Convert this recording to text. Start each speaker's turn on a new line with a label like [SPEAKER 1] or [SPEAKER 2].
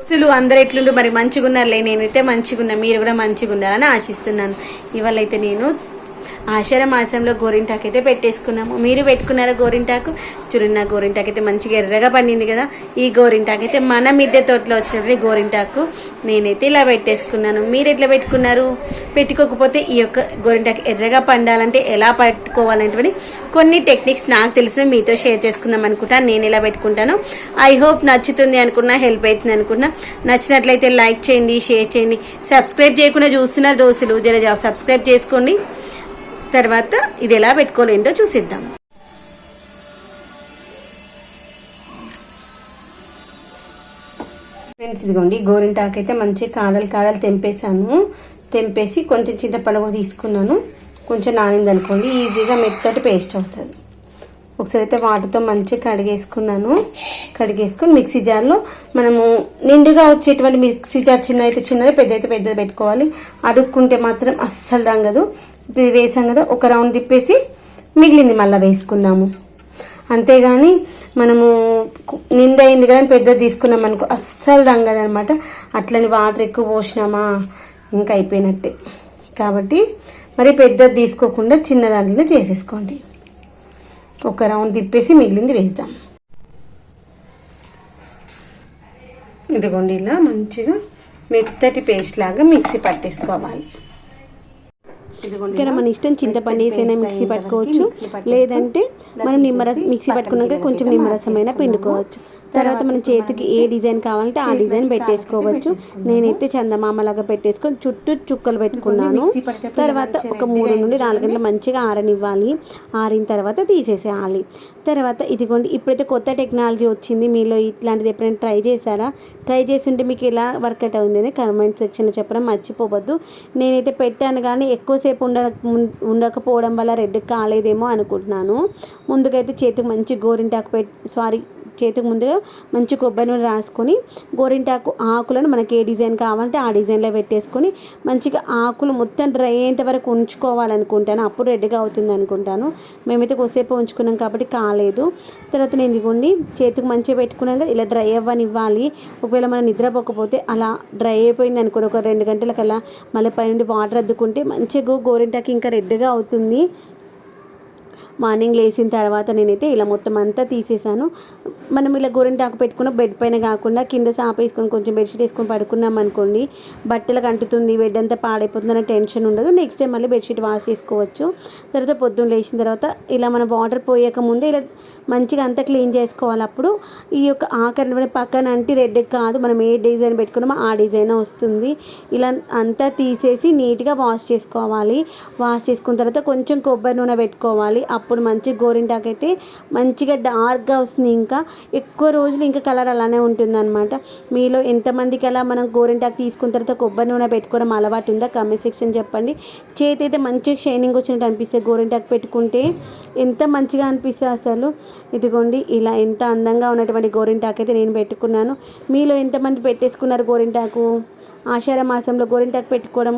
[SPEAKER 1] దోస్తులు అందరు ఎట్లుండ్రు మరి మంచిగా ఉన్నారులే. నేనైతే మంచిగా ఉన్నా, మీరు కూడా మంచిగా ఉన్నారని ఆశిస్తున్నాను. ఇవాళ అయితే నేను ఆషాఢ మాసంలో గోరింటాకు అయితే పెట్టేసుకున్నాము. మీరు పెట్టుకున్నారా గోరింటాకు? చూడండి, నా గోరింటాకు అయితే మంచిగా ఎర్రగా పండింది కదా. ఈ గోరింటాకు అయితే మన మిద్దె తోటలో వచ్చినప్పుడు గోరింటాకు నేనైతే ఇలా పెట్టేసుకున్నాను. మీరు ఎట్లా పెట్టుకున్నారు? పెట్టుకోకపోతే ఈ యొక్క గోరింటాకు ఎర్రగా పండాలంటే ఎలా పట్టుకోవాలంటే కొన్ని టెక్నిక్స్ నాకు తెలిసిన మీతో షేర్ చేసుకుందాం అనుకుంటా. నేను ఎలా పెట్టుకుంటాను. ఐ హోప్ నచ్చుతుంది అనుకున్నా, హెల్ప్ అవుతుంది అనుకున్నా. నచ్చినట్లయితే లైక్ చేయండి, షేర్ చేయండి. సబ్స్క్రైబ్ చేయకుండా చూస్తున్నారు దోస్తులు, జర సబ్స్క్రైబ్ చేసుకోండి. తర్వాత ఇది ఎలా పెట్టుకోలేంటో చూసిద్దాం. ఫ్రెండ్స్, ఇదిగోండి గోరింటాకు అయితే మంచి కాడలు తెంపేసాను. తెంపేసి కొంచెం చింతపండు కూడా తీసుకున్నాను. కొంచెం నానింది అనుకోండి, ఈజీగా మెత్తటి పేస్ట్ అవుతుంది. ఒకసారి అయితే వాటితో మంచిగా కడిగేసుకొని మిక్సీ జార్లో మనము నిండుగా వచ్చేటువంటి మిక్సీ జార్ చిన్న అయితే చిన్నది, పెద్ద అయితే పెద్దది పెట్టుకోవాలి. అడుక్కుంటే మాత్రం అస్సలు దంగదు. ఇది వేసాం కదా, ఒక రౌండ్ తిప్పేసి మిగిలింది మళ్ళీ వేసుకుందాము. అంతేగాని మనము నిండైంది కదా పెద్దది తీసుకున్నాం అనుకో అస్సలు దంగదు అనమాట. అట్లని వాటర్ ఎక్కువ పోసినామా ఇంకా అయిపోయినట్టే. కాబట్టి మరి పెద్దది తీసుకోకుండా చిన్న దాంట్లోనే చేసేసుకోండి. ఒక రౌండ్ తిప్పేసి మిగిలింది వేద్దాం. ఇదిగోండి ఇలా మంచిగా మెత్తటి పేస్ట్ లాగా మిక్సీ పట్టేసుకోవాలి.
[SPEAKER 2] ఇక్కడ మన ఇష్టం చింతపండు వేసైనా మిక్సీ పట్టుకోవచ్చు, లేదంటే మనం నిమ్మరసం మిక్సీ పట్టుకున్నాక కొంచెం నిమ్మరసమైన పిండుకోవచ్చు. తర్వాత మన చేతికి ఏ డిజైన్ కావాలంటే ఆ డిజైన్ పెట్టేసుకోవచ్చు. నేనైతే చందమామలాగా పెట్టేసుకొని చుట్టూ చుక్కలు పెట్టుకున్నాను. తర్వాత ఒక 3 నుండి 4 గంటలు మంచిగా ఆరనివ్వాలి. ఆరిన తర్వాత తీసేసేయాలి. తర్వాత ఇదిగోండి, ఇప్పుడైతే కొత్త టెక్నాలజీ వచ్చింది. మీలో ఇట్లాంటిది ఎప్పుడైనా ట్రై చేశారా? ట్రై చేస్తుంటే మీకు ఎలా వర్కౌట్ అవుతుంది కామెంట్ సెక్షన్లో చెప్పడం మర్చిపోవద్దు. నేనైతే పెట్టాను కానీ ఎక్కువసేపు ఉండకపోవడం వల్ల రెడ్ కాలేదేమో అనుకుంటున్నాను. ముందుకైతే చేతికి మంచి గోరింటాకు చేతికి ముందుగా మంచి కొబ్బరి నూనె రాసుకొని గోరింటాకు ఆకులను మనకి ఏ డిజైన్ కావాలంటే ఆ డిజైన్లో పెట్టేసుకొని మంచిగా ఆకులు మొత్తం డ్రై అయ్యేంత వరకు ఉంచుకోవాలనుకుంటాను. అప్పుడు రెడ్గా అవుతుంది అనుకుంటాను. మేమైతే కొద్దిసేపు ఉంచుకున్నాం కాబట్టి కాలేదు. తర్వాత నేను ఇదిగోండి చేతికి మంచిగా పెట్టుకున్నాను కదా, ఇలా డ్రై అవ్వనివ్వాలి. ఒకవేళ మనం నిద్రపోకపోతే అలా డ్రై అయిపోయింది అనుకోండి, ఒక 2 గంటలకల్లా మళ్ళీ పైనుండి వాటర్ అద్దుకుంటే మంచిగా గోరింటాకు ఇంకా రెడ్గా అవుతుంది. మార్నింగ్ లేచిన తర్వాత నేనైతే ఇలా మొత్తం అంతా తీసేసాను. మనం ఇలా గోరింటాకు పెట్టుకున్న బెడ్ పైన కాకుండా కింద సాప వేసుకొని కొంచెం బెడ్షీట్ వేసుకొని పడుకున్నాం అనుకోండి, బట్టలకు అంటుతుంది, బెడ్ అంతా పాడైపోతుందనే టెన్షన్ ఉండదు. నెక్స్ట్ టైం మళ్ళీ బెడ్షీట్ వాష్ చేసుకోవచ్చు. తర్వాత పొద్దున్న లేచిన తర్వాత ఇలా మనం వాటర్ పోయక ముందే ఇలా మంచిగా అంతా క్లీన్ చేసుకోవాలి. అప్పుడు ఈ యొక్క ఆకరణ పక్కన అంటే రెడ్ కాదు, మనం ఏ డిజైన్ పెట్టుకున్నామో ఆ డిజైన్ వస్తుంది. ఇలా అంతా తీసేసి నీట్గా వాష్ చేసుకోవాలి. వాష్ చేసుకున్న తర్వాత కొంచెం కొబ్బరి నూనె పెట్టుకోవాలి. అప్పుడు మంచి గోరింటాకు అయితే మంచిగా డార్క్గా వస్తుంది. ఇంకా ఎక్కువ రోజులు ఇంకా కలర్ అలానే ఉంటుంది అనమాట. మీలో ఎంతమందికి అలా మనం గోరింటాకు తీసుకున్న తర్వాత కొబ్బరి నూనె పెట్టుకోవడం అలవాటు ఉందా కామెంట్ సెక్షన్ చెప్పండి. చేతి అయితే మంచిగా షైనింగ్ వచ్చినట్టు అనిపిస్తుంది గోరింటాకు పెట్టుకుంటే, ఎంత మంచిగా అనిపిస్తుంది అసలు. ఇదిగోండి ఇలా ఎంత అందంగా ఉన్నటువంటి గోరింటాకు అయితే నేను పెట్టుకున్నాను. మీలో ఎంతమంది పెట్టేసుకున్నారు గోరింటాకు? ఆషాఢ మాసంలో గోరింటాకు పెట్టుకోవడం